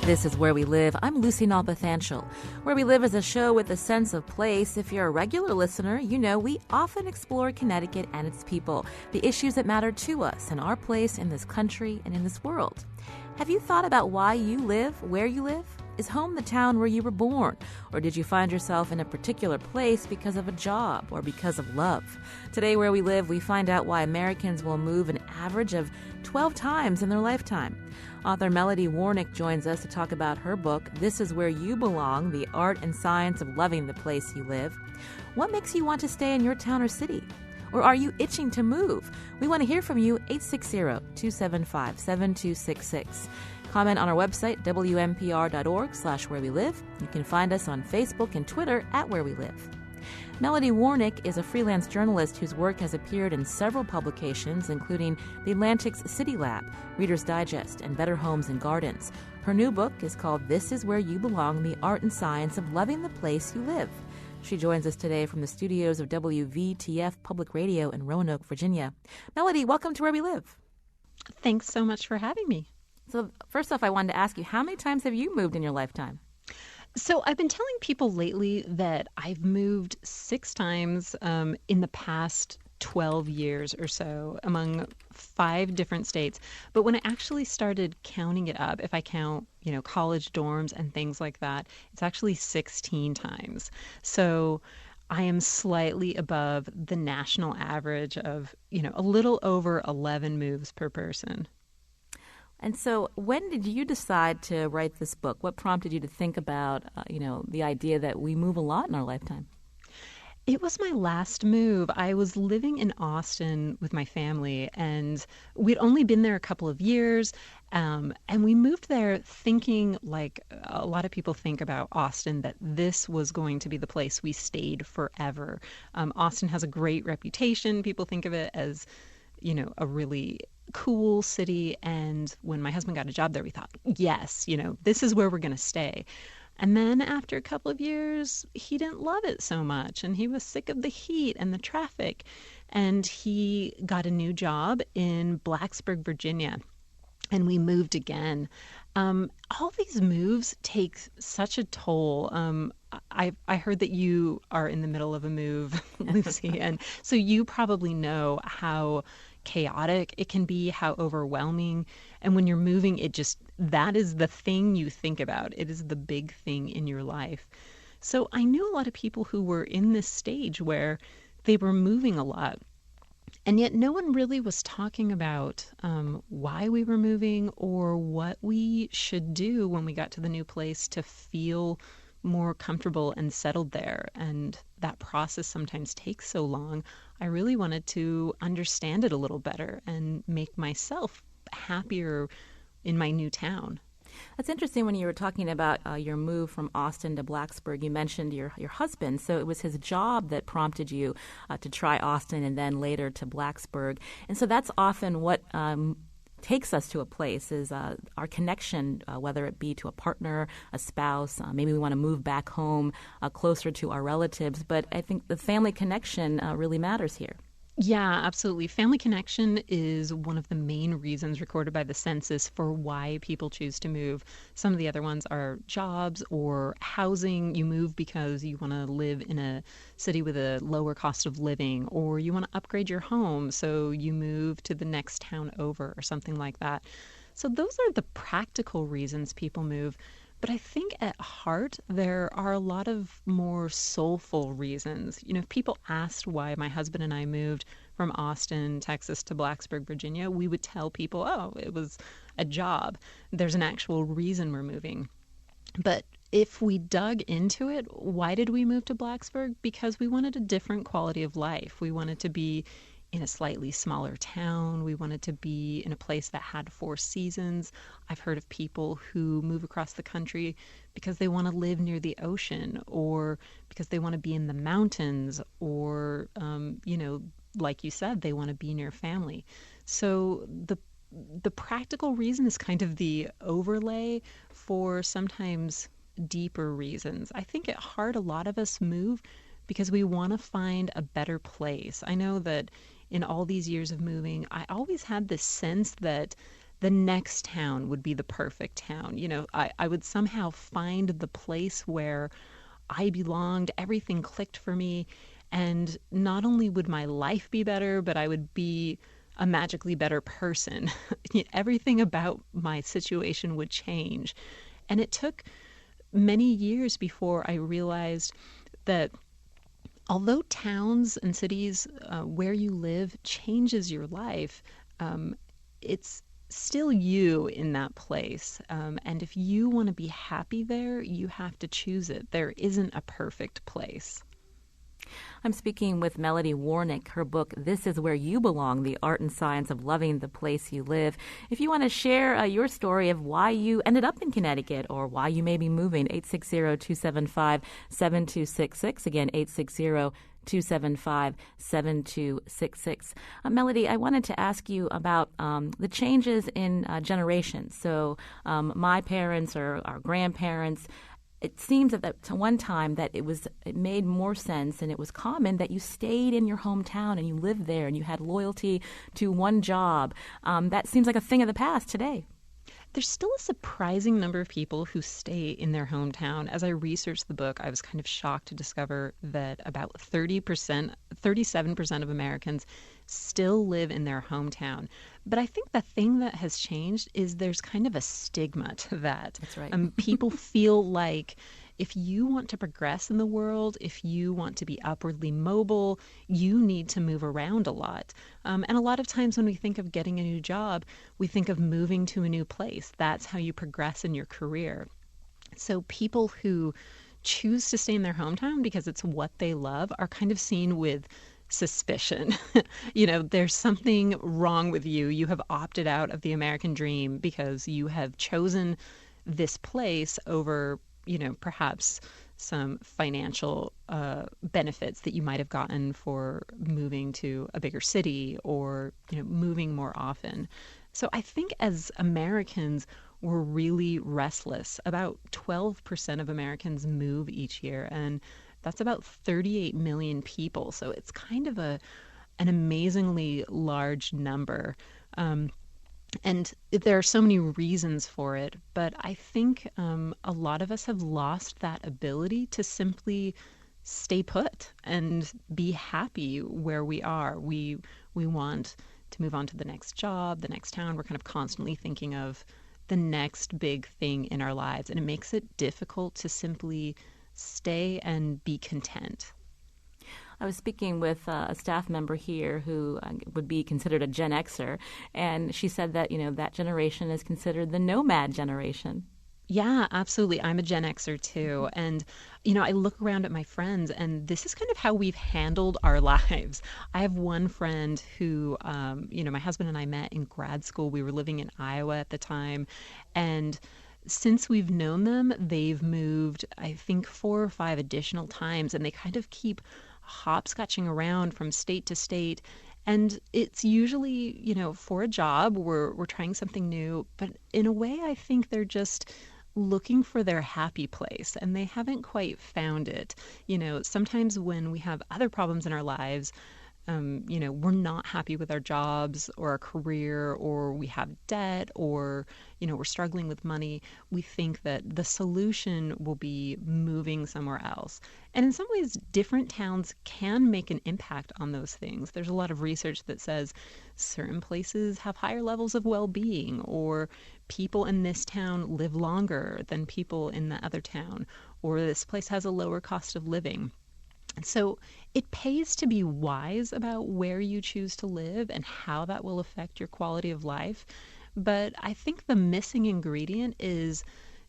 This is Where We Live. I'm Lucy Nalpathanchel. Where We Live is a show with a sense of place. If you're a regular listener, you know we often explore Connecticut and its people, the issues that matter to us and our place in this country and in this world. Have you thought about why you live where you live? Is home the town where you were born? Or did you find yourself in a particular place because of a job or because of love? Today, Where We Live, we find out why Americans will move an average of 12 times in their lifetime. Author Melody Warnick joins us to talk about her book, This Is Where You Belong, The Art and Science of Loving the Place You Live. What makes you want to stay in your town or city? Or are you itching to move? We want to hear from you, 860-275-7266. Comment on our website, wnpr.org/wherewelive. You can find us on Facebook and Twitter @wherewelive. Melody Warnick is a freelance journalist whose work has appeared in several publications, including The Atlantic's City Lab, Reader's Digest, and Better Homes and Gardens. Her new book is called This Is Where You Belong, The Art and Science of Loving the Place You Live. She joins us today from the studios of WVTF Public Radio in Roanoke, Virginia. Melody, welcome to Where We Live. Thanks so much for having me. So first off, I wanted to ask you, how many times have you moved in your lifetime? So I've been telling people lately that I've moved 6 times in the past 12 years or so among 5 different states. But when I actually started counting it up, if I count, college dorms and things like that, it's actually 16 times. So I am slightly above the national average of, a little over 11 moves per person. And so when did you decide to write this book? What prompted you to think about, the idea that we move a lot in our lifetime? It was my last move. I was living in Austin with my family, and we'd only been there a couple of years. And we moved there thinking, like a lot of people think about Austin, that this was going to be the place we stayed forever. Austin has a great reputation. People think of it as, a really cool city. And when my husband got a job there, we thought, yes, this is where we're going to stay. And then after a couple of years, he didn't love it so much, and he was sick of the heat and the traffic. And he got a new job in Blacksburg, Virginia, and we moved again. All these moves take such a toll. I heard that you are in the middle of a move, Lucy, and so you probably know how chaotic it can be, how overwhelming. And when you're moving, that is the thing you think about. It is the big thing in your life. So I knew a lot of people who were in this stage where they were moving a lot. And yet no one really was talking about why we were moving or what we should do when we got to the new place to feel more comfortable and settled there. And that process sometimes takes so long. I really wanted to understand it a little better and make myself happier in my new town. That's interesting. When you were talking about your move from Austin to Blacksburg, you mentioned your husband. So it was his job that prompted you to try Austin and then later to Blacksburg. And so that's often what takes us to a place is our connection, whether it be to a partner, a spouse. Maybe we want to move back home closer to our relatives. But I think the family connection really matters here. Yeah, absolutely. Family connection is one of the main reasons recorded by the census for why people choose to move. Some of the other ones are jobs or housing. You move because you want to live in a city with a lower cost of living, or you want to upgrade your home, so you move to the next town over or something like that. So those are the practical reasons people move. But I think at heart, there are a lot of more soulful reasons. If people asked why my husband and I moved from Austin, Texas to Blacksburg, Virginia, we would tell people, oh, it was a job. There's an actual reason we're moving. But if we dug into it, why did we move to Blacksburg? Because we wanted a different quality of life. We wanted to be in a slightly smaller town. We wanted to be in a place that had 4 seasons. I've heard of people who move across the country because they want to live near the ocean, or because they want to be in the mountains, or, like you said, they want to be near family. So the practical reason is kind of the overlay for sometimes deeper reasons. I think at heart, a lot of us move because we want to find a better place. I know that in all these years of moving, I always had this sense that the next town would be the perfect town. I would somehow find the place where I belonged, everything clicked for me, and not only would my life be better, but I would be a magically better person. Everything about my situation would change. And it took many years before I realized that although towns and cities where you live changes your life, it's still you in that place. And if you want to be happy there, you have to choose it. There isn't a perfect place. I'm speaking with Melody Warnick. Her book, This Is Where You Belong, The Art and Science of Loving the Place You Live. If you want to share your story of why you ended up in Connecticut or why you may be moving, 860-275-7266. Again, 860-275-7266. Melody, I wanted to ask you about the changes in generations. So my parents or our grandparents, it seems that to one time that it made more sense and it was common that you stayed in your hometown and you lived there and you had loyalty to one job. That seems like a thing of the past today. There's still a surprising number of people who stay in their hometown. As I researched the book, I was kind of shocked to discover that about 37% of Americans still live in their hometown. But I think the thing that has changed is there's kind of a stigma to that. That's right. People feel like if you want to progress in the world, if you want to be upwardly mobile, you need to move around a lot. And a lot of times when we think of getting a new job, we think of moving to a new place. That's how you progress in your career. So people who choose to stay in their hometown because it's what they love are kind of seen with suspicion. There's something wrong with you. You have opted out of the American dream because you have chosen this place over perhaps some financial benefits that you might have gotten for moving to a bigger city or, moving more often. So I think as Americans, we're really restless. About 12% of Americans move each year, and that's about 38 million people. So it's kind of an amazingly large number. And there are so many reasons for it, but I think a lot of us have lost that ability to simply stay put and be happy where we are. We want to move on to the next job, the next town. We're kind of constantly thinking of the next big thing in our lives, and it makes it difficult to simply stay and be content. I was speaking with a staff member here who would be considered a Gen Xer, and she said that, that generation is considered the nomad generation. Yeah, absolutely. I'm a Gen Xer too. And, I look around at my friends and this is kind of how we've handled our lives. I have one friend who, my husband and I met in grad school. We were living in Iowa at the time. And since we've known them, they've moved, I think, 4 or 5 additional times. And they kind of keep hopscotching around from state to state. And it's usually, for a job, we're trying something new. But in a way, I think they're just looking for their happy place and they haven't quite found it. Sometimes when we have other problems in our lives, we're not happy with our jobs or our career, or we have debt, or, we're struggling with money. We think that the solution will be moving somewhere else. And in some ways, different towns can make an impact on those things. There's a lot of research that says certain places have higher levels of well-being, or people in this town live longer than people in the other town, or this place has a lower cost of living. So it pays to be wise about where you choose to live and how that will affect your quality of life. But I think the missing ingredient is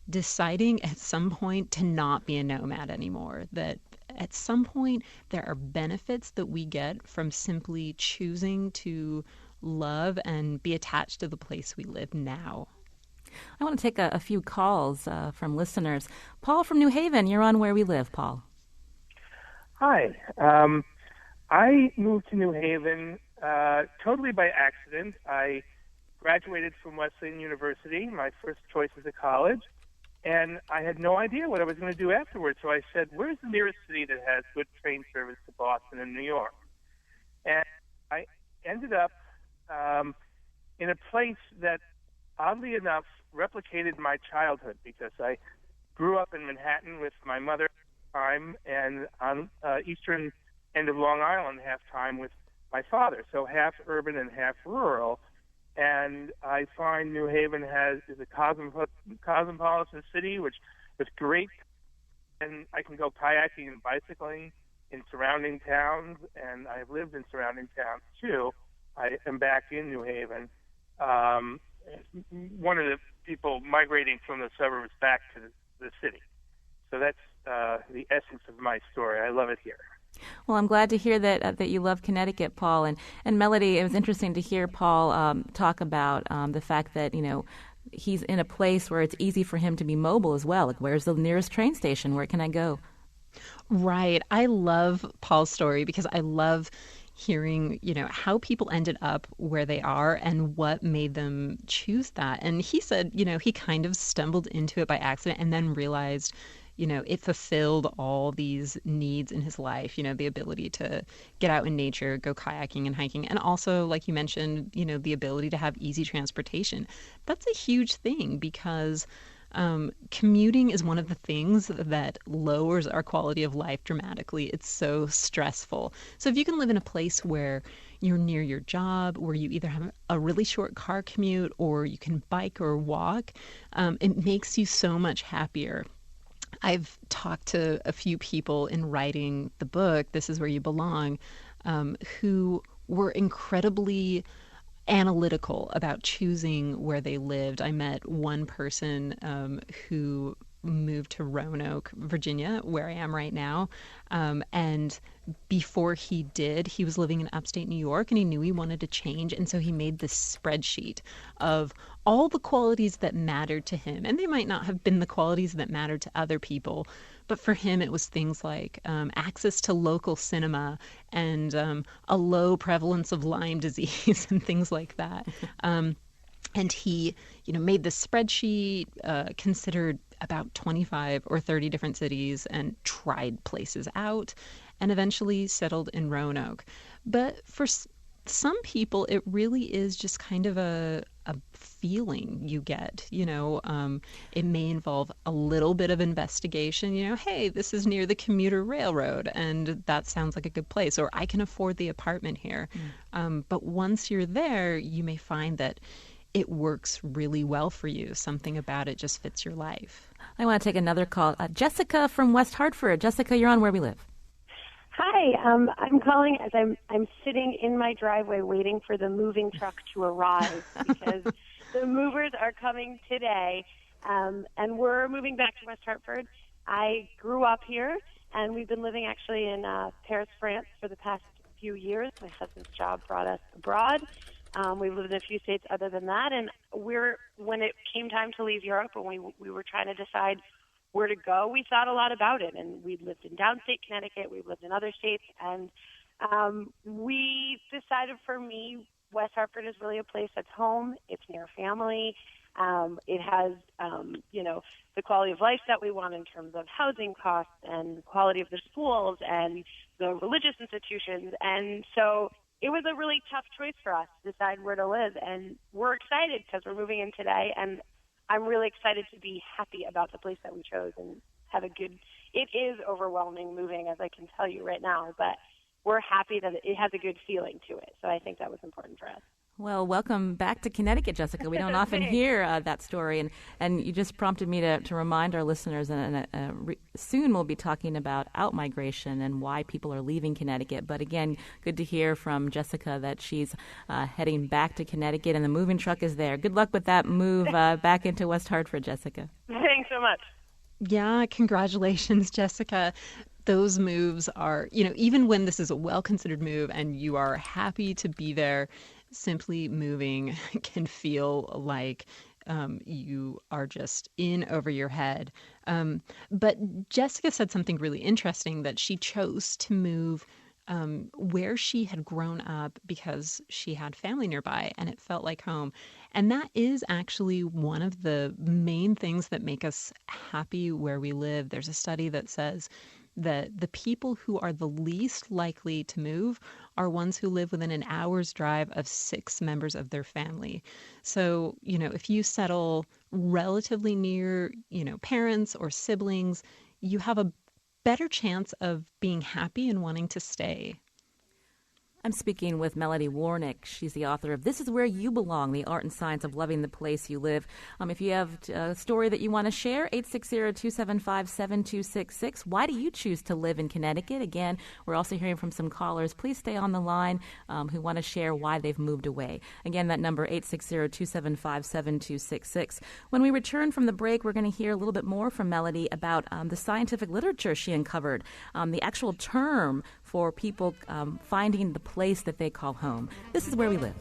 deciding at some point to not be a nomad anymore. That at some point there are benefits that we get from simply choosing to love and be attached to the place we live now. I want to take a few calls from listeners. Paul from New Haven, you're on Where We Live, Paul. Hi. I moved to New Haven totally by accident. I graduated from Wesleyan University, my first choice as a college, and I had no idea what I was going to do afterwards. So I said, where's the nearest city that has good train service to Boston and New York? And I ended up in a place that oddly enough, replicated my childhood because I grew up in Manhattan with my mother time and on eastern end of Long Island half time with my father, so half urban and half rural. And I find New Haven is a cosmopolitan city, which is great, and I can go kayaking and bicycling in surrounding towns, and I've lived in surrounding towns too. I am back in New Haven. One of the people migrating from the suburbs back to the city. So that's the essence of my story. I love it here. Well, I'm glad to hear that you love Connecticut, Paul. And Melody, it was interesting to hear Paul talk about the fact that, he's in a place where it's easy for him to be mobile as well. Like, where's the nearest train station? Where can I go? Right. I love Paul's story because I love hearing, how people ended up where they are and what made them choose that. And he said, he kind of stumbled into it by accident and then realized, it fulfilled all these needs in his life, the ability to get out in nature, go kayaking and hiking. And also, like you mentioned, the ability to have easy transportation. That's a huge thing because commuting is one of the things that lowers our quality of life dramatically. It's so stressful. So if you can live in a place where you're near your job, where you either have a really short car commute or you can bike or walk, it makes you so much happier. I've talked to a few people in writing the book, This Is Where You Belong, who were incredibly analytical about choosing where they lived. I met one person who moved to Roanoke, Virginia, where I am right now. And before he did, he was living in upstate New York and he knew he wanted to change. And so he made this spreadsheet of all the qualities that mattered to him. And they might not have been the qualities that mattered to other people. But for him, it was things like access to local cinema and a low prevalence of Lyme disease and things like that. And he, made this spreadsheet, considered about 25 or 30 different cities and tried places out and eventually settled in Roanoke. But for some people, it really is just kind of a feeling you get. It may involve a little bit of investigation. Hey, this is near the commuter railroad and that sounds like a good place, or I can afford the apartment here. But once you're there, you may find that it works really well for you. Something about it just fits your life. I want to take another call. Jessica from West Hartford. Jessica, you're on Where We Live. Hi, I'm calling as I'm sitting in my driveway waiting for the moving truck to arrive because the movers are coming today, and we're moving back to West Hartford. I grew up here, and we've been living actually in Paris, France for the past few years. My husband's job brought us abroad. We've lived in a few states other than that, and when it came time to leave Europe and we were trying to decide where to go, we thought a lot about it, and we'd lived in downstate Connecticut, we've lived in other states, and we decided for me, West Hartford is really a place that's home. It's near family. It has, the quality of life that we want in terms of housing costs and quality of the schools and the religious institutions, and so it was a really tough choice for us to decide where to live, and we're excited because we're moving in today, and I'm really excited to be happy about the place that we chose and have a good, it is overwhelming moving, as I can tell you right now, but we're happy that it has a good feeling to it, so I think that was important for us. Well, welcome back to Connecticut, Jessica. We don't often hear that story, and you just prompted me to remind our listeners, and soon we'll be talking about out-migration and why people are leaving Connecticut. But again, good to hear from Jessica that she's heading back to Connecticut, and the moving truck is there. Good luck with that move back into West Hartford, Jessica. Thanks so much. Yeah, congratulations, Jessica. Those moves are, even when this is a well-considered move and you are happy to be there, simply moving can feel like you are just in over your head. But Jessica said something really interesting, that she chose to move where she had grown up because she had family nearby and it felt like home. And that is actually one of the main things that make us happy where we live. There's a study that says that the people who are the least likely to move are ones who live within an hour's drive of 6 members of their family. So, if you settle relatively near, parents or siblings, you have a better chance of being happy and wanting to stay. I'm speaking with Melody Warnick. She's the author of This Is Where You Belong, The Art and Science of Loving the Place You Live. If you have a story that you want to share, 860-275-7266. Why do you choose to live in Connecticut? Again, we're also hearing from some callers. Please stay on the line who want to share why they've moved away. Again, that number, 860-275-7266. When we return from the break, we're going to hear a little bit more from Melody about the scientific literature she uncovered, the actual term for people finding the place that they call home. This is where we live.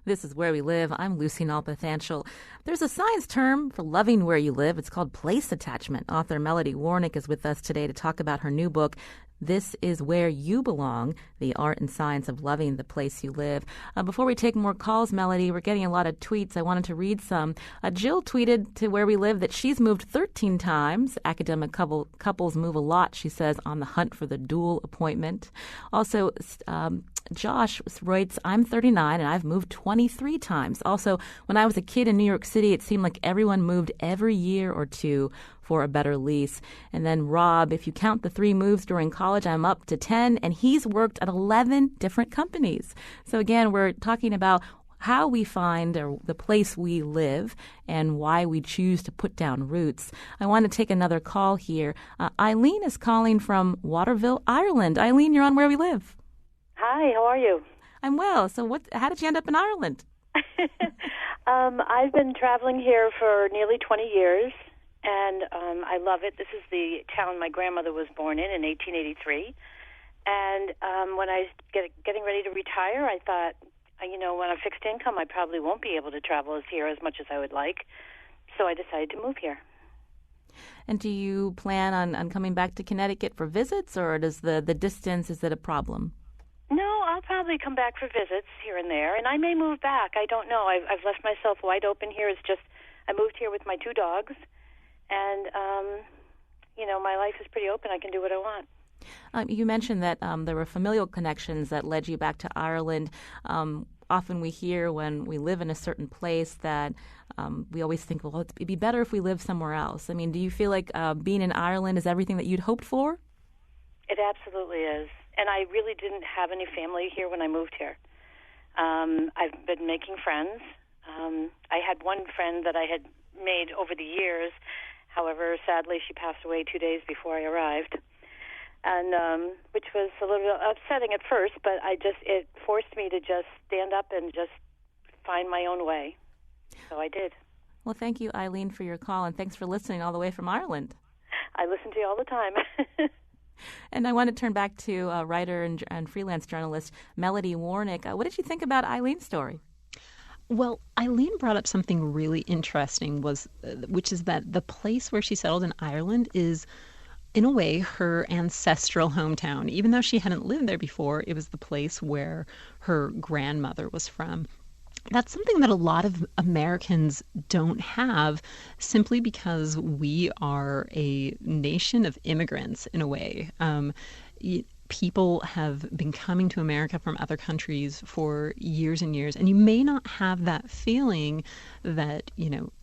This is Where We Live. I'm Lucy Nalpathanchel. There's a science term for loving where you live. It's called place attachment. Author Melody Warnick is with us today to talk about her new book, This Is Where You Belong, The Art and Science of Loving the Place You Live. Before we take more calls, Melody, we're getting a lot of tweets. I wanted to read some. Jill tweeted to Where We Live that she's moved 13 times. Academic couples move a lot, she says, on the hunt for the dual appointment. Also, Josh writes, I'm 39 and I've moved 23 times. Also, when I was a kid in New York City, it seemed like everyone moved every year or two for a better lease. And then Rob, if you count the 3 moves during college, I'm up to 10, and he's worked at 11 different companies. So again, we're talking about how we find the place we live and why we choose to put down roots. I want to take another call here. Eileen is calling from Waterville, Ireland. Eileen, you're on Where We Live. Hi, how are you? I'm well. So how did you end up in Ireland? I've been traveling here for nearly 20 years, and I love it. This is the town my grandmother was born in 1883. And when I was getting ready to retire, I thought, when I'm fixed income, I probably won't be able to travel here as much as I would like. So I decided to move here. And do you plan on coming back to Connecticut for visits, or does the distance, is it a problem? No, I'll probably come back for visits here and there, and I may move back. I don't know. I've left myself wide open here. It's just I moved here with my 2 dogs, and, my life is pretty open. I can do what I want. You mentioned that there were familial connections that led you back to Ireland. Often we hear when we live in a certain place that we always think, well, it'd be better if we lived somewhere else. I mean, do you feel like being in Ireland is everything that you'd hoped for? It absolutely is. And I really didn't have any family here when I moved here. I've been making friends. I had one friend that I had made over the years. However, sadly, she passed away 2 days before I arrived, and which was a little upsetting at first, but it forced me to just stand up and just find my own way. So I did. Well, thank you, Eileen, for your call, and thanks for listening all the way from Ireland. I listen to you all the time. And I want to turn back to writer and freelance journalist Melody Warnick. What did you think about Eileen's story? Well, Eileen brought up something really interesting, which is that the place where she settled in Ireland is, in a way, her ancestral hometown. Even though she hadn't lived there before, it was the place where her grandmother was from. That's something that a lot of Americans don't have, simply because we are a nation of immigrants, in a way. People have been coming to America from other countries for years and years, and you may not have that feeling that,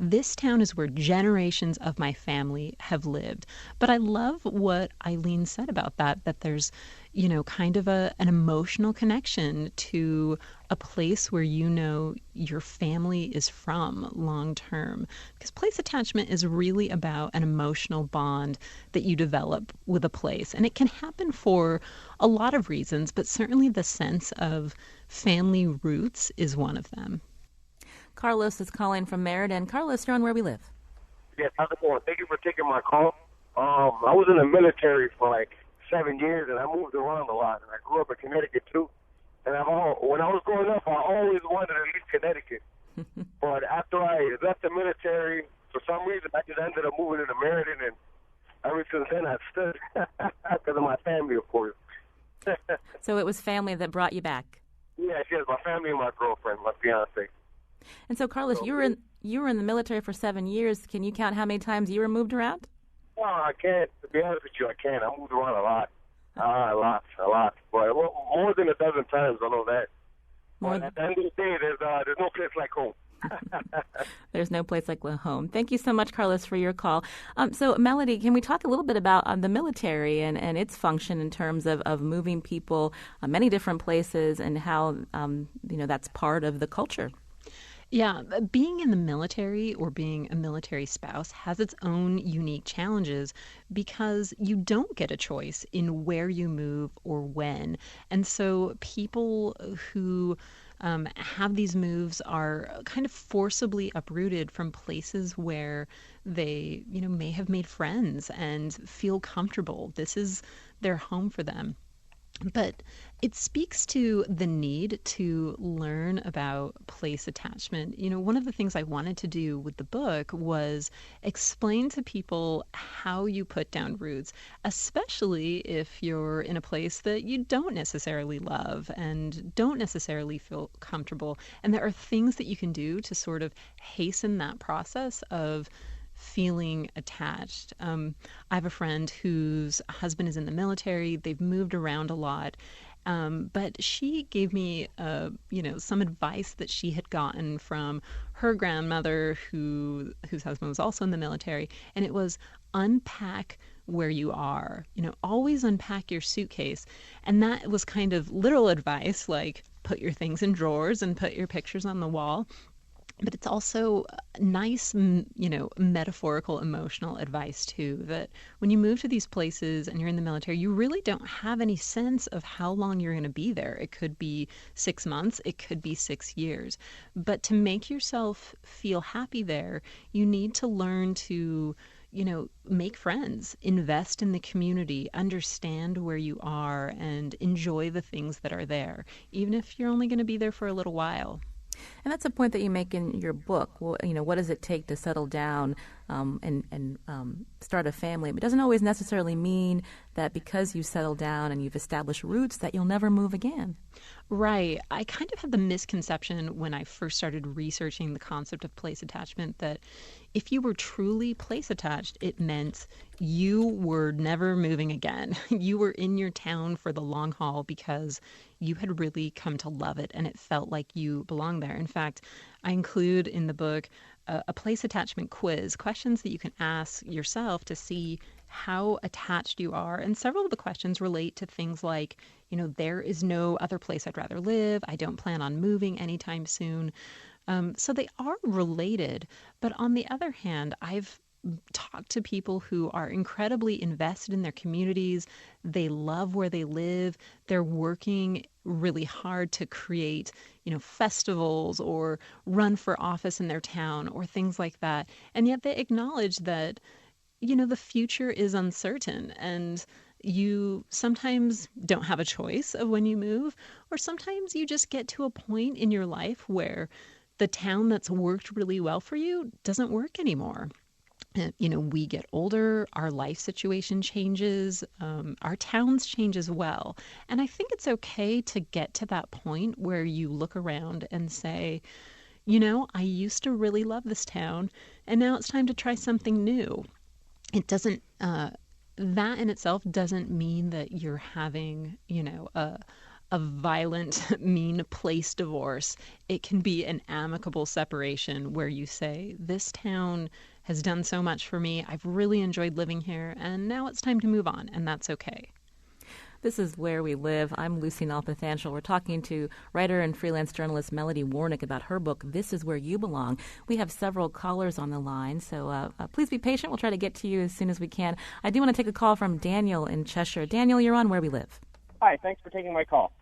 this town is where generations of my family have lived. But I love what Eileen said about that there's, kind of an emotional connection to a place where your family is from long term. Because place attachment is really about an emotional bond that you develop with a place. And it can happen for a lot of reasons, but certainly the sense of family roots is one of them. Carlos is calling from Meriden. Carlos, you're on Where We Live. Yes, how's it going? Thank you for taking my call. I was in the military for 7 years, and I moved around a lot. And I grew up in Connecticut, too. And when I was growing up, I always wanted to leave Connecticut. But after I left the military, for some reason, I just ended up moving to Meriden, and ever since then, I've stood because of my family, of course. So it was family that brought you back. Yeah, she has my family and my girlfriend, my fiance. And so, Carlos, you were in the military for 7 years. Can you count how many times you were moved around? No, I can't. To be honest with you, I can't. I moved around a lot. A lot. But more than a dozen times, I know that. But at the end of the day, there's no place like home. There's no place like home. Thank you so much, Carlos, for your call. So, Melody, can we talk a little bit about the military and its function in terms of moving people many different places and how that's part of the culture? Yeah, being in the military or being a military spouse has its own unique challenges because you don't get a choice in where you move or when. And so people who have these moves are kind of forcibly uprooted from places where they, may have made friends and feel comfortable. This is their home for them. But it speaks to the need to learn about place attachment. One of the things I wanted to do with the book was explain to people how you put down roots, especially if you're in a place that you don't necessarily love and don't necessarily feel comfortable. And there are things that you can do to sort of hasten that process of feeling attached. I have a friend whose husband is in the military. They've moved around a lot. But she gave me, some advice that she had gotten from her grandmother, whose husband was also in the military. And it was unpack where you are, always unpack your suitcase. And that was kind of literal advice, like put your things in drawers and put your pictures on the wall. But it's also nice, metaphorical, emotional advice, too, that when you move to these places and you're in the military, you really don't have any sense of how long you're going to be there. It could be 6 months. It could be 6 years. But to make yourself feel happy there, you need to learn to make friends, invest in the community, understand where you are, and enjoy the things that are there, even if you're only going to be there for a little while. And that's a point that you make in your book. Well, what does it take to settle down and start a family? It doesn't always necessarily mean that because you settle down and you've established roots that you'll never move again. Right. I kind of had the misconception when I first started researching the concept of place attachment that if you were truly place attached, it meant you were never moving again. You were in your town for the long haul because you had really come to love it and it felt like you belonged there. In fact, I include in the book a place attachment quiz, questions that you can ask yourself to see how attached you are. And several of the questions relate to things like, there is no other place I'd rather live. I don't plan on moving anytime soon. So they are related. But on the other hand, I've talked to people who are incredibly invested in their communities. They love where they live. They're working really hard to create, festivals or run for office in their town or things like that. And yet they acknowledge that, the future is uncertain and you sometimes don't have a choice of when you move, or sometimes you just get to a point in your life where the town that's worked really well for you doesn't work anymore. We get older, our life situation changes, our towns change as well. And I think it's okay to get to that point where you look around and say, I used to really love this town, and now it's time to try something new. It doesn't, that in itself doesn't mean that you're having, a violent, mean place divorce. It can be an amicable separation where you say, this town has done so much for me. I've really enjoyed living here, and now it's time to move on, and that's okay. This is Where We Live. I'm Lucy Nalpathanchel. We're talking to writer and freelance journalist Melody Warnick about her book, This Is Where You Belong. We have several callers on the line, so please be patient. We'll try to get to you as soon as we can. I do want to take a call from Daniel in Cheshire. Daniel, you're on Where We Live. Hi, thanks for taking my call.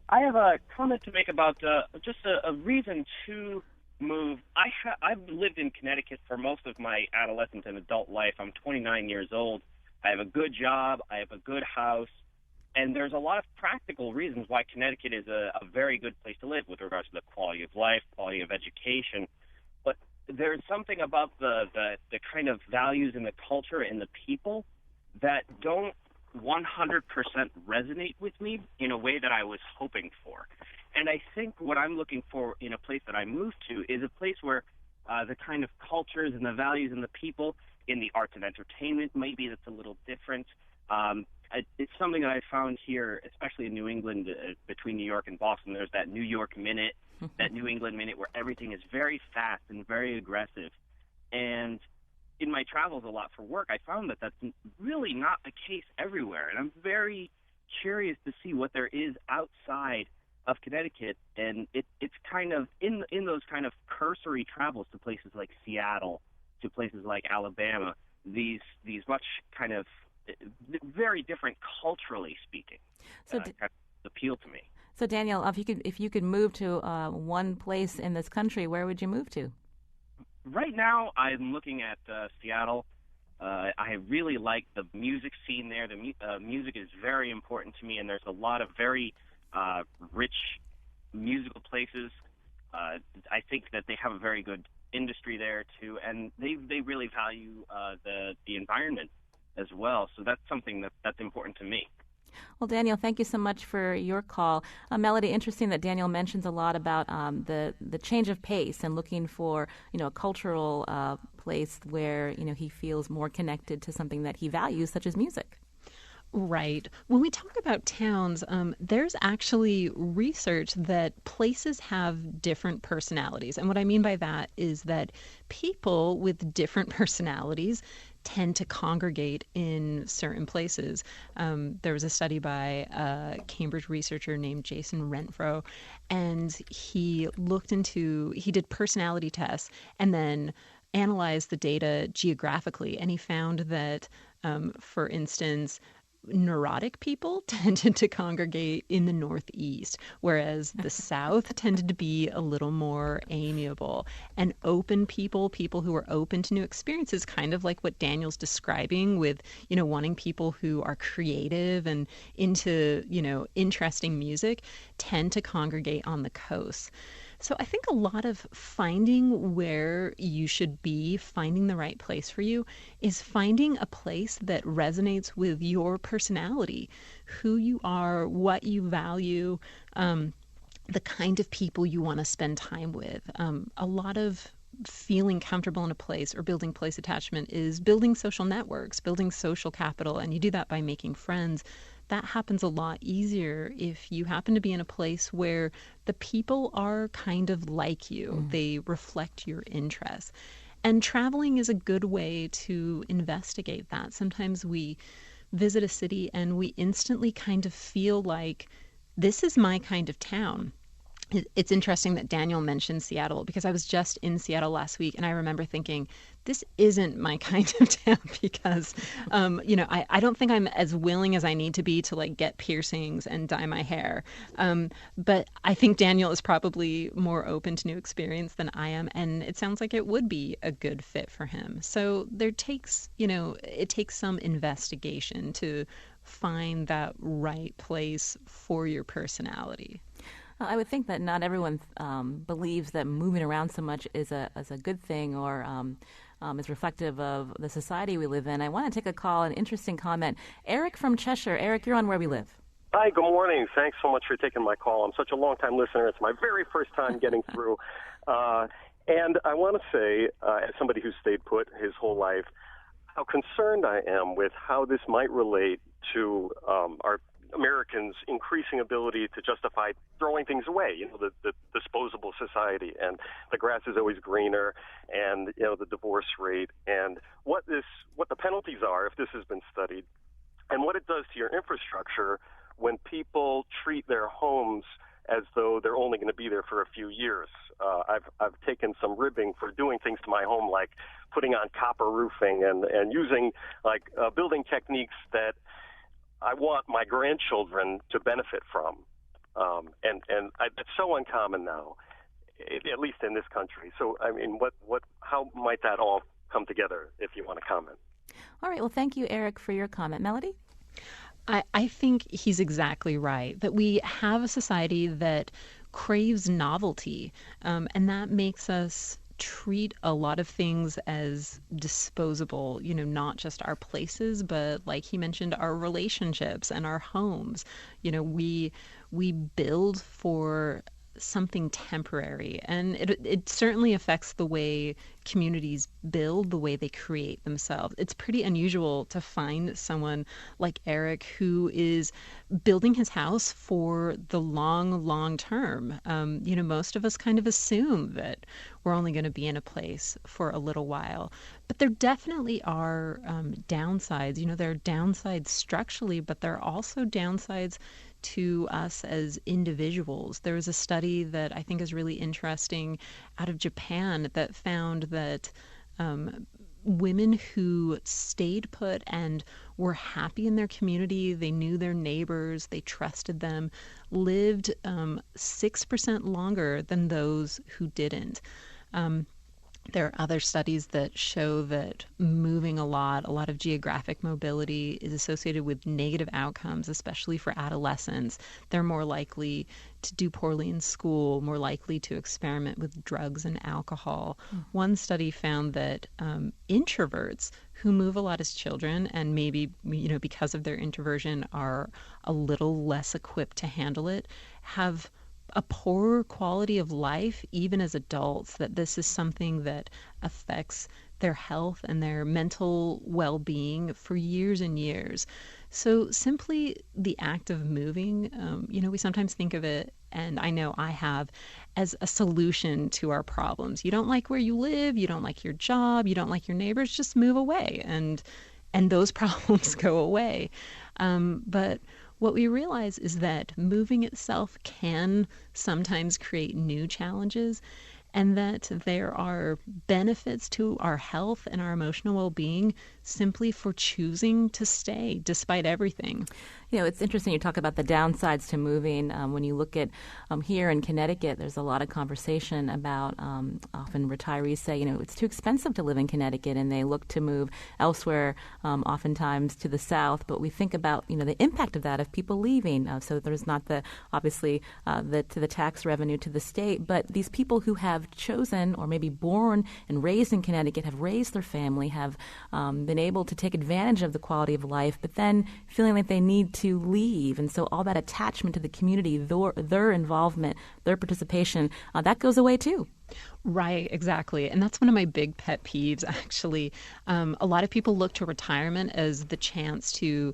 I have a comment to make about just a reason to move. I've lived in Connecticut for most of my adolescent and adult life. I'm 29 years old. I have a good job. I have a good house. And there's a lot of practical reasons why Connecticut is a very good place to live with regards to the quality of life, quality of education. But there's something about the kind of values and the culture and the people that don't 100% resonate with me in a way that I was hoping for. And I think what I'm looking for in a place that I moved to is a place where the kind of cultures and the values and the people in the arts and entertainment maybe that's a little different. It's something that I found here, especially in New England, between New York and Boston. There's that New York minute, that New England minute where everything is very fast and very aggressive. And in my travels a lot for work, I found that that's really not the case everywhere. And I'm very curious to see what there is outside of Connecticut. And it's kind of in those kind of cursory travels to places like Seattle, to places like Alabama, these much kind of very different culturally speaking, kind of appeal to me. So Daniel, if you could move to one place in this country, where would you move to? Right now, I'm looking at Seattle. I really like the music scene there. The music is very important to me, and there's a lot of very rich musical places. I think that they have a very good industry there too, and they really value the environment as well. So that's something that's important to me. Well, Daniel, thank you so much for your call. Melody, interesting that Daniel mentions a lot about the change of pace and looking for, a cultural place where, he feels more connected to something that he values, such as music. Right. When we talk about towns, there's actually research that places have different personalities. And what I mean by that is that people with different personalities tend to congregate in certain places. There was a study by a Cambridge researcher named Jason Renfro, and he did personality tests and then analyzed the data geographically. And he found that, for instance, neurotic people tended to congregate in the Northeast, whereas the South tended to be a little more amiable. And open people who are open to new experiences, kind of like what Daniel's describing with, wanting people who are creative and into, interesting music, tend to congregate on the coast. So I think a lot of finding where you should be, finding the right place for you, is finding a place that resonates with your personality, who you are, what you value, the kind of people you want to spend time with. A lot of feeling comfortable in a place or building place attachment is building social networks, building social capital, and you do that by making friends. That happens a lot easier if you happen to be in a place where the people are kind of like you. They reflect your interests. And traveling is a good way to investigate that. Sometimes we visit a city and we instantly kind of feel like this is my kind of town. It's interesting that Daniel mentioned Seattle, because I was just in Seattle last week and I remember thinking, this isn't my kind of town because, I don't think I'm as willing as I need to be to get piercings and dye my hair. But I think Daniel is probably more open to new experience than I am. And it sounds like it would be a good fit for him. So it takes some investigation to find that right place for your personality. I would think that not everyone believes that moving around so much is a good thing or is reflective of the society we live in. I want to take a call, an interesting comment. Eric from Cheshire. Eric, you're on Where We Live. Hi, good morning. Thanks so much for taking my call. I'm such a long-time listener. It's my very first time getting through. And I want to say, as somebody who's stayed put his whole life, how concerned I am with how this might relate to our Americans' increasing ability to justify throwing things away, the disposable society, and the grass is always greener, and the divorce rate, and what the penalties are if this has been studied, and what it does to your infrastructure when people treat their homes as though they're only going to be there for a few years. I've taken some ribbing for doing things to my home, like putting on copper roofing and using building techniques that I want my grandchildren to benefit from, and it's so uncommon now, at least in this country. So, I mean, how might that all come together? If you want to comment. All right. Well, thank you, Eric, for your comment. Melody? I think he's exactly right, that we have a society that craves novelty, and that makes us treat a lot of things as disposable, not just our places, but like he mentioned, our relationships and our homes. We build for something temporary, and it certainly affects the way communities build, the way they create themselves. It's pretty unusual to find someone like Eric who is building his house for the long term. Most of us kind of assume that we're only going to be in a place for a little while, but there definitely are downsides. There are downsides structurally, but there are also downsides to us as individuals. There was a study that I think is really interesting out of Japan that found that women who stayed put and were happy in their community, they knew their neighbors, they trusted them, lived 6% longer than those who didn't. There are other studies that show that moving a lot of geographic mobility is associated with negative outcomes, especially for adolescents. They're more likely to do poorly in school, more likely to experiment with drugs and alcohol. One study found that introverts who move a lot as children and maybe, because of their introversion are a little less equipped to handle it, have a poorer quality of life even as adults, that this is something that affects their health and their mental well-being for years and years. So simply the act of moving, we sometimes think of it, and I know I have, as a solution to our problems. You don't like where you live, you don't like your job, you don't like your neighbors, just move away, and those problems go away. But what we realize is that moving itself can sometimes create new challenges, and that there are benefits to our health and our emotional well-being simply for choosing to stay despite everything. It's interesting you talk about the downsides to moving. When you look at here in Connecticut, there's a lot of conversation about often retirees say, it's too expensive to live in Connecticut, and they look to move elsewhere, oftentimes to the south. But we think about, the impact of that of people leaving. So there's not obviously the tax revenue to the state, but these people who have chosen or maybe born and raised in Connecticut, have raised their family, have been able to take advantage of the quality of life, but then feeling like they need to leave. And so all that attachment to the community, their involvement, their participation, that goes away too. Right, exactly. And that's one of my big pet peeves, actually. A lot of people look to retirement as the chance to,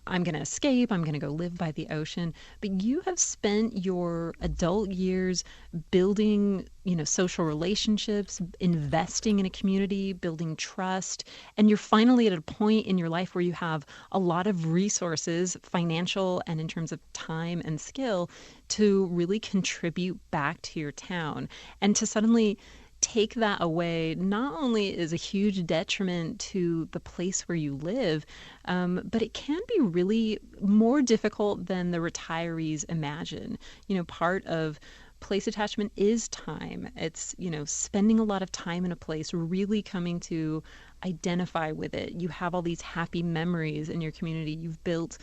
I'm going to escape, I'm going to go live by the ocean. But you have spent your adult years building, social relationships, investing in a community, building trust, and you're finally at a point in your life where you have a lot of resources, financial and in terms of time and skill, to really contribute back to your town. And to suddenly take that away not only is a huge detriment to the place where you live, but it can be really more difficult than the retirees imagine. Part of place attachment is time. It's, spending a lot of time in a place, really coming to identify with it. You have all these happy memories in your community. You've built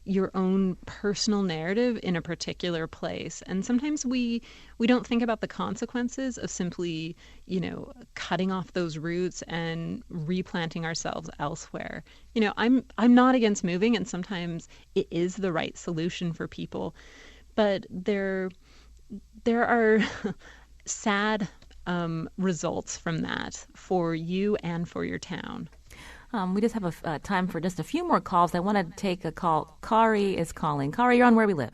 your own personal narrative in a particular place. And sometimes we don't think about the consequences of simply, cutting off those roots and replanting ourselves elsewhere. I'm not against moving, and sometimes it is the right solution for people. But there are sad results from that for you and for your town. We just have time for just a few more calls. I want to take a call. Kari is calling. Kari, you're on Where We Live.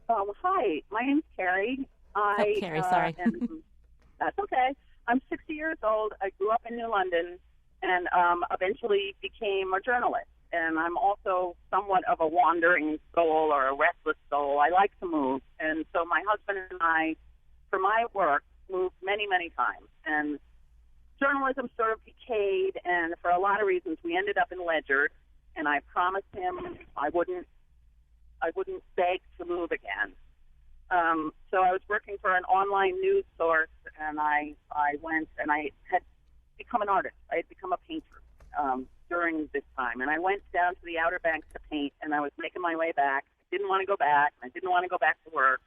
Hi, my name's Carrie. Carrie, sorry. That's okay. I'm 60 years old. I grew up in New London and eventually became a journalist. And I'm also somewhat of a wandering soul or a restless soul. I like to move. And so my husband and I, for my work, moved many, many times. And journalism sort of decayed, and for a lot of reasons, we ended up in Ledger. And I promised him I wouldn't beg to move again. So I was working for an online news source, and I went, and I had become an artist. I had become a painter during this time. And I went down to the Outer Banks to paint, and I was making my way back. I didn't want to go back. I didn't want to go back to work.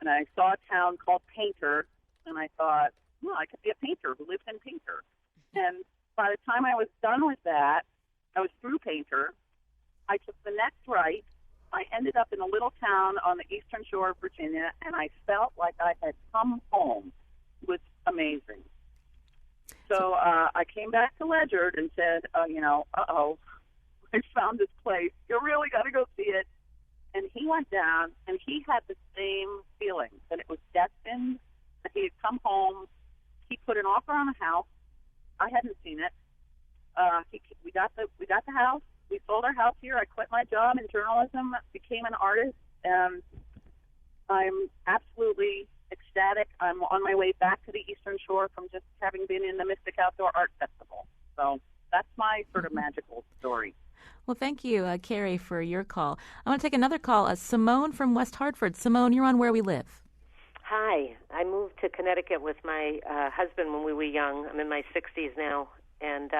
And I saw a town called Painter And I thought, well, I could be a painter who lives in Painter. And by the time I was done with that, I was through Painter. I took the next right. I ended up in a little town on the eastern shore of Virginia, and I felt like I had come home. It was amazing. So I came back to Ledyard and said, I found this place. You really got to go see it. And he went down, and he had the same feeling, that it was destined, that he had come home. He put an offer on a house. I hadn't seen it. We got the house. We sold our house here. I quit my job in journalism, became an artist, and I'm absolutely ecstatic. I'm on my way back to the Eastern Shore from just having been in the Mystic Outdoor Art Festival. So that's my sort of magical story. Well, thank you, Carrie, for your call. I want to take another call. Simone from West Hartford. Simone, you're on Where We Live. Hi. I moved to Connecticut with my husband when we were young. I'm in my 60s now, and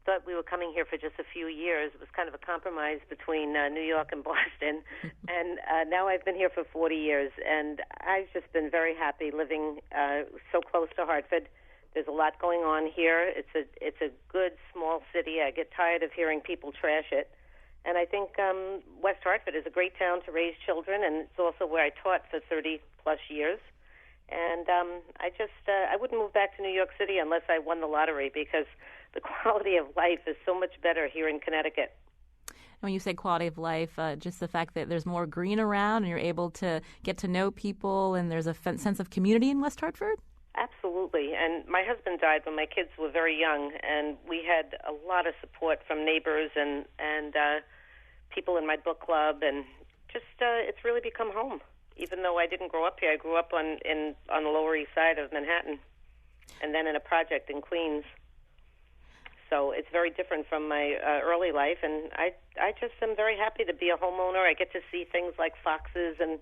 thought we were coming here for just a few years. It was kind of a compromise between New York and Boston, and now I've been here for 40 years, and I've just been very happy living so close to Hartford. There's a lot going on here. It's a good small city. I get tired of hearing people trash it, and I think West Hartford is a great town to raise children, and it's also where I taught for 30 plus years. And I wouldn't move back to New York City unless I won the lottery, because the quality of life is so much better here in Connecticut. When you say quality of life, just the fact that there's more green around and you're able to get to know people and there's a sense of community in West Hartford? Absolutely. And my husband died when my kids were very young, and we had a lot of support from neighbors and people in my book club, and just it's really become home. Even though I didn't grow up here, I grew up on the Lower East Side of Manhattan, and then in a project in Queens. So it's very different from my early life, and I just am very happy to be a homeowner. I get to see things like foxes and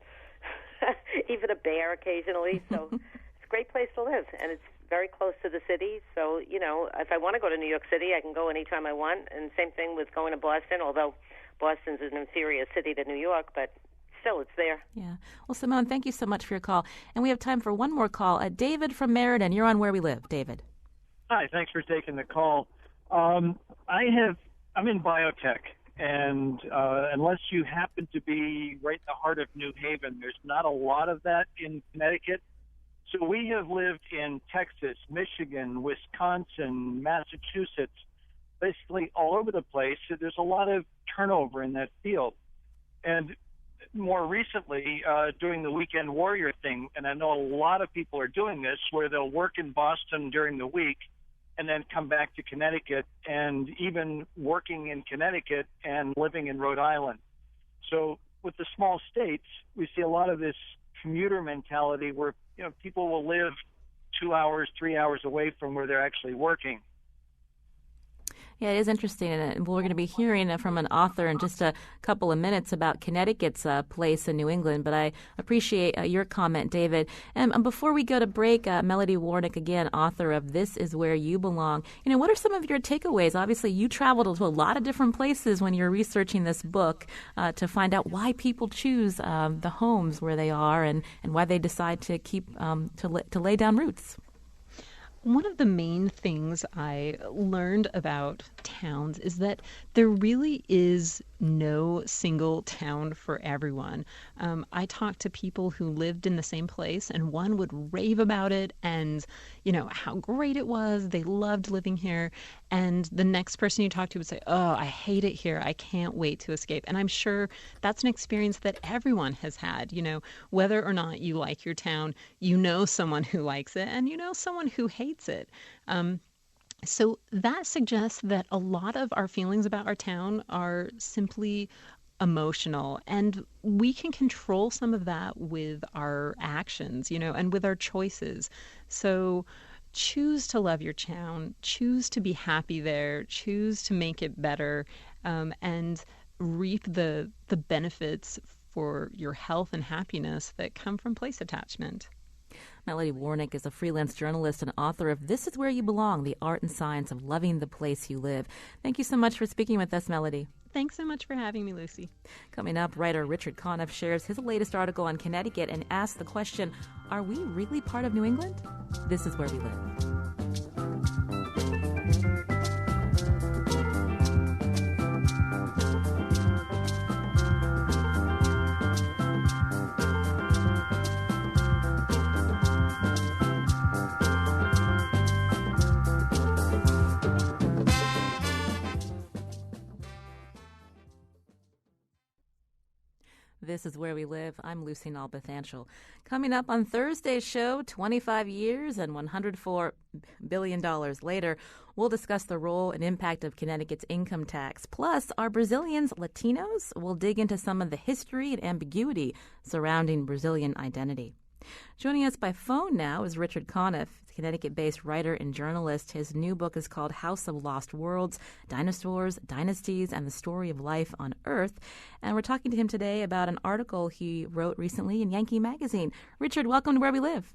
even a bear occasionally. So it's a great place to live, and it's very close to the city. So, if I want to go to New York City, I can go anytime I want. And same thing with going to Boston, although Boston's an inferior city to New York, but still, it's there. Yeah. Well, Simone, thank you so much for your call. And we have time for one more call. David from Meriden, you're on Where We Live. David. Hi, thanks for taking the call. I'm in biotech, and unless you happen to be right in the heart of New Haven, there's not a lot of that in Connecticut. So we have lived in Texas, Michigan, Wisconsin, Massachusetts, basically all over the place. So there's a lot of turnover in that field. And more recently, doing the weekend warrior thing, and I know a lot of people are doing this, where they'll work in Boston during the week and then come back to Connecticut, and even working in Connecticut and living in Rhode Island. So with the small states, we see a lot of this commuter mentality where people will live 2 hours, 3 hours away from where they're actually working. Yeah, it is interesting, and we're going to be hearing from an author in just a couple of minutes about Connecticut's place in New England, but I appreciate your comment, David. And before we go to break, Melody Warnick, again, author of This Is Where You Belong, what are some of your takeaways? Obviously, you traveled to a lot of different places when you were researching this book to find out why people choose the homes where they are and why they decide to keep to lay down roots. One of the main things I learned about towns is that there really is no single town for everyone. I talked to people who lived in the same place, and one would rave about it and, how great it was. They loved living here. And the next person you talk to would say, oh, I hate it here. I can't wait to escape. And I'm sure that's an experience that everyone has had. Whether or not you like your town, someone who likes it and someone who hates it. So that suggests that a lot of our feelings about our town are simply emotional, and we can control some of that with our actions, and with our choices. So choose to love your town, choose to be happy there, choose to make it better, and reap the benefits for your health and happiness that come from place attachment. Melody Warnick is a freelance journalist and author of This Is Where You Belong, The Art and Science of Loving the Place You Live. Thank you so much for speaking with us, Melody. Thanks so much for having me, Lucy. Coming up, writer Richard Conniff shares his latest article on Connecticut and asks the question, are we really part of New England? This is Where We Live. This is Where We Live. I'm Lucy Nalpathanchel. Coming up on Thursday's show, 25 years and $104 billion later, we'll discuss the role and impact of Connecticut's income tax. Plus, are Brazilians Latinos? We'll dig into some of the history and ambiguity surrounding Brazilian identity. Joining us by phone now is Richard Conniff, Connecticut-based writer and journalist. His new book is called House of Lost Worlds, Dinosaurs, Dynasties, and the Story of Life on Earth. And we're talking to him today about an article he wrote recently in Yankee Magazine. Richard, welcome to Where We Live.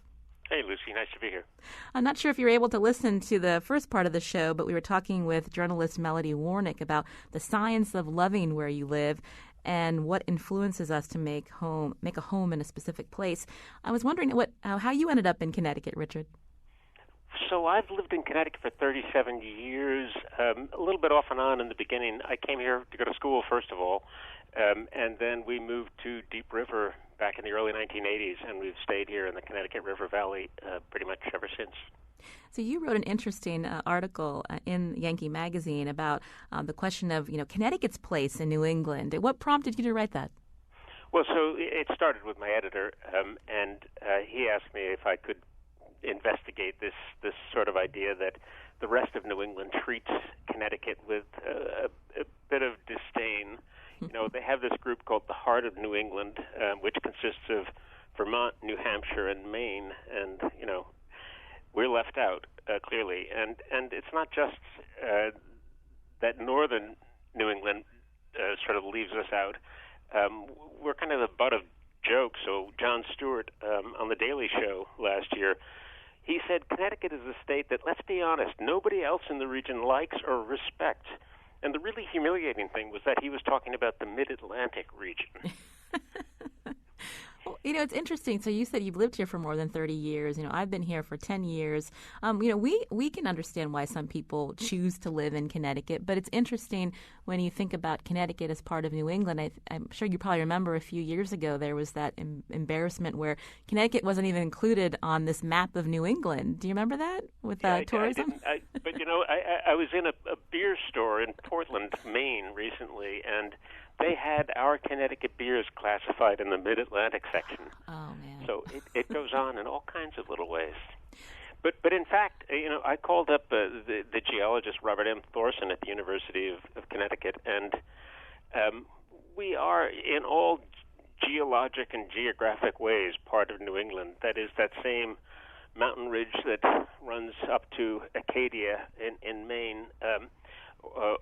Hey, Lucy. Nice to be here. I'm not sure if you were able to listen to the first part of the show, but we were talking with journalist Melody Warnick about the science of loving where you live and what influences us to make a home in a specific place. I was wondering how you ended up in Connecticut, Richard. So I've lived in Connecticut for 37 years, a little bit off and on in the beginning. I came here to go to school, first of all, and then we moved to Deep River back in the early 1980s, and we've stayed here in the Connecticut River Valley pretty much ever since. So you wrote an interesting article in Yankee Magazine about the question of, Connecticut's place in New England. What prompted you to write that? Well, so it started with my editor, and he asked me if I could investigate this sort of idea that the rest of New England treats Connecticut with a bit of disdain. They have this group called the Heart of New England, which consists of Vermont, New Hampshire, and Maine, and we're left out clearly. And it's not just that northern New England sort of leaves us out. We're kind of the butt of jokes. So Jon Stewart on The Daily Show last year, he said Connecticut is a state that, let's be honest, nobody else in the region likes or respects. And the really humiliating thing was that he was talking about the Mid-Atlantic region. Well, it's interesting. So you said you've lived here for more than 30 years. I've been here for 10 years. We can understand why some people choose to live in Connecticut, but it's interesting when you think about Connecticut as part of New England. I'm sure you probably remember a few years ago there was that embarrassment where Connecticut wasn't even included on this map of New England. Do you remember that with tourism? But I was in a beer store in Portland, Maine recently, and they had our Connecticut beers classified in the Mid-Atlantic section. Oh, man. So it goes on in all kinds of little ways. But in fact, I called up the geologist Robert M. Thorson at the University of Connecticut, and we are in all geologic and geographic ways part of New England. That is, that same mountain ridge that runs up to Acadia in Maine,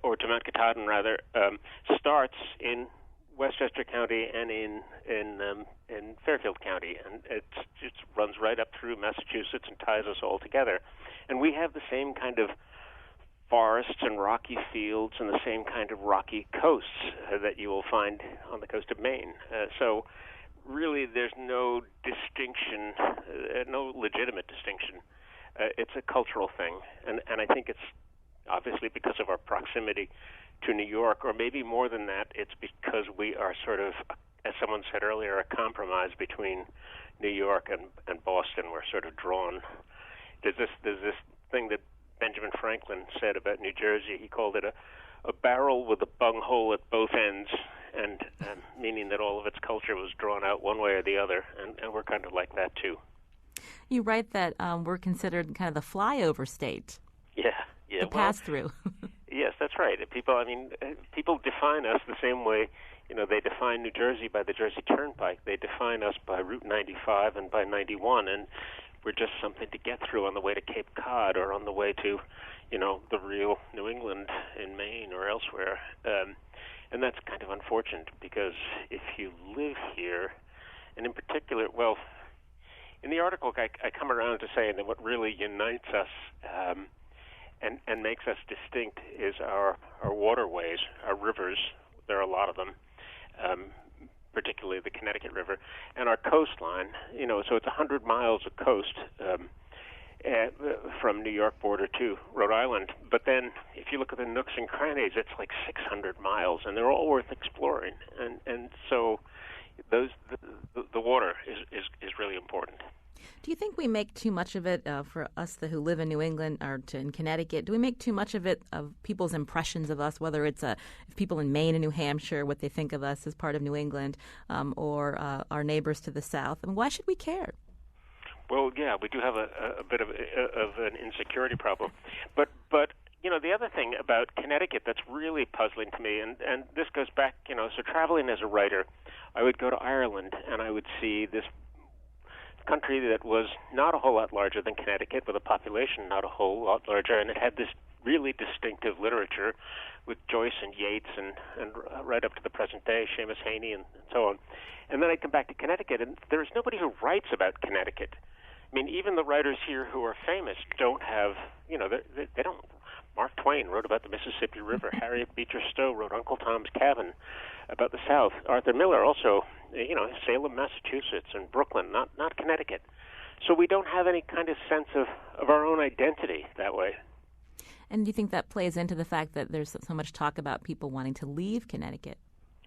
or to Mount Katahdin, rather, starts in Westchester County and in Fairfield County, and it just runs right up through Massachusetts and ties us all together. And we have the same kind of forests and rocky fields and the same kind of rocky coasts that you will find on the coast of Maine. So really there's no distinction, no legitimate distinction. It's a cultural thing, and I think it's obviously because of our proximity to New York, or maybe more than that, it's because we are sort of, as someone said earlier, a compromise between New York and Boston. We're sort of drawn. There's this thing that Benjamin Franklin said about New Jersey. He called it a barrel with a bunghole at both ends, and meaning that all of its culture was drawn out one way or the other, and we're kind of like that too. You write that we're considered kind of the flyover state. Yeah. The pass-through. Yes, that's right. People define us the same way, they define New Jersey by the Jersey Turnpike. They define us by Route 95 and by 91, and we're just something to get through on the way to Cape Cod or on the way to, the real New England in Maine or elsewhere. And that's kind of unfortunate because if you live here, and in particular, well, in the article I come around to saying that what really unites us and makes us distinct is our waterways, our rivers, There are a lot of them, particularly the Connecticut River, and our coastline. So it's 100 miles of coast from New York border to Rhode Island. But then, if you look at the nooks and crannies, it's like 600 miles, and they're all worth exploring. And so, the water is really important. Do you think we make too much of it for us who live in New England or in Connecticut? Do we make too much of it of people's impressions of us, whether it's if people in Maine and New Hampshire, what they think of us as part of New England, or our neighbors to the south? And why should we care? Well, yeah, we do have a bit of an insecurity problem. But the other thing about Connecticut that's really puzzling to me, and this goes back, so traveling as a writer, I would go to Ireland and I would see this country that was not a whole lot larger than Connecticut, with a population not a whole lot larger, and it had this really distinctive literature with Joyce and Yeats and right up to the present day, Seamus Heaney and so on. And then I come back to Connecticut, and there's nobody who writes about Connecticut. I mean, even the writers here who are famous don't have, they don't. Mark Twain wrote about the Mississippi River. Harriet Beecher Stowe wrote Uncle Tom's Cabin about the South. Arthur Miller also, Salem, Massachusetts, and Brooklyn, not Connecticut. So we don't have any kind of sense of our own identity that way. And do you think that plays into the fact that there's so much talk about people wanting to leave Connecticut?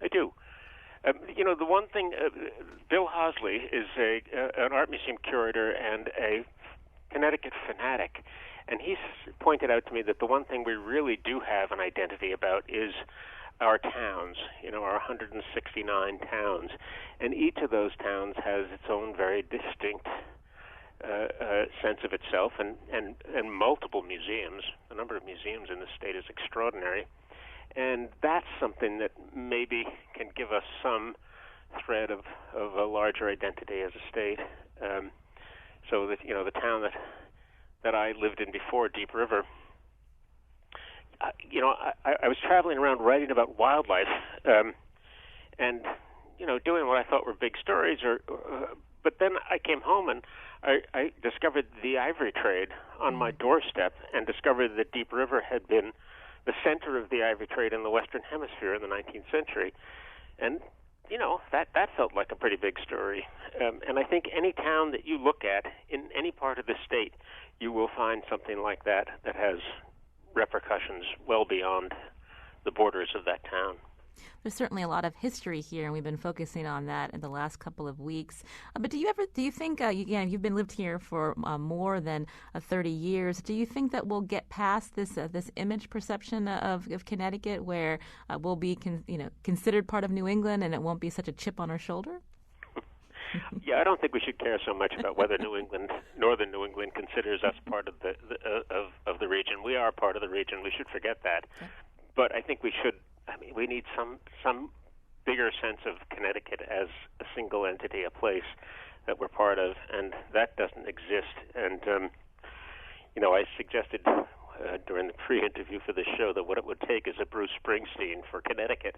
I do. The one thing, Bill Hosley is an art museum curator and a Connecticut fanatic, and he's pointed out to me that the one thing we really do have an identity about is our towns, our 169 towns. And each of those towns has its own very distinct sense of itself, and multiple museums. The number of museums in the state is extraordinary. And that's something that maybe can give us some thread of a larger identity as a state. So that, the town that I lived in before, Deep River, I was traveling around writing about wildlife, and doing what I thought were big stories. But then I came home and I discovered the ivory trade on my doorstep, and discovered that Deep River had been the center of the ivory trade in the Western Hemisphere in the 19th century, and that felt like a pretty big story. And I think any town that you look at in any part of the state, you will find something like that has repercussions well beyond the borders of that town. There's certainly a lot of history here, and we've been focusing on that in the last couple of weeks. But do you think, you've been lived here for more than 30 years, do you think that we'll get past this image perception of Connecticut, where we'll be considered part of New England, and it won't be such a chip on our shoulder? Yeah, I don't think we should care so much about whether Northern New England considers us part of the region. We are part of the region. We should forget that. Okay. But I think we should. We need some bigger sense of Connecticut as a single entity, a place that we're part of, and that doesn't exist. And I suggested during the pre-interview for this show that what it would take is a Bruce Springsteen for Connecticut,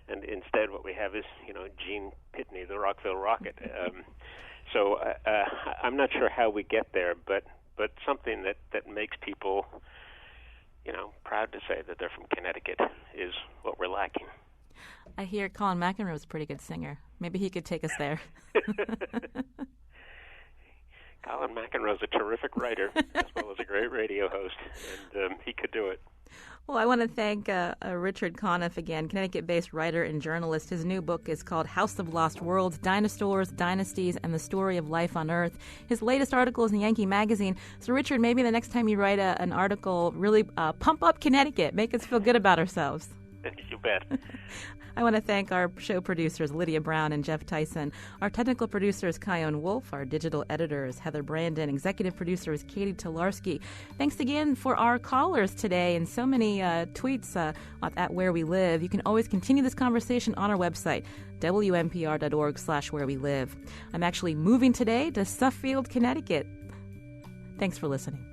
and instead what we have is Gene Pitney, the Rockville Rocket. So I'm not sure how we get there, but something that makes people proud to say that they're from Connecticut is what we're lacking. I hear Colin McEnroe is a pretty good singer. Maybe he could take us there. Colin McEnroe is a terrific writer as well as a great radio host, and he could do it. Well, I want to thank Richard Conniff again, Connecticut-based writer and journalist. His new book is called House of Lost Worlds, Dinosaurs, Dynasties, and the Story of Life on Earth. His latest article is in Yankee Magazine. So, Richard, maybe the next time you write an article, really pump up Connecticut, make us feel good about ourselves. You bet. I want to thank our show producers, Lydia Brown and Jeff Tyson. Our technical producer is Kyone Wolf. Our digital editor is Heather Brandon. Executive producer is Katie Tolarski. Thanks again for our callers today and so many tweets at Where We Live. You can always continue this conversation on our website, WNPR.org/wherewelive. I'm actually moving today to Suffield, Connecticut. Thanks for listening.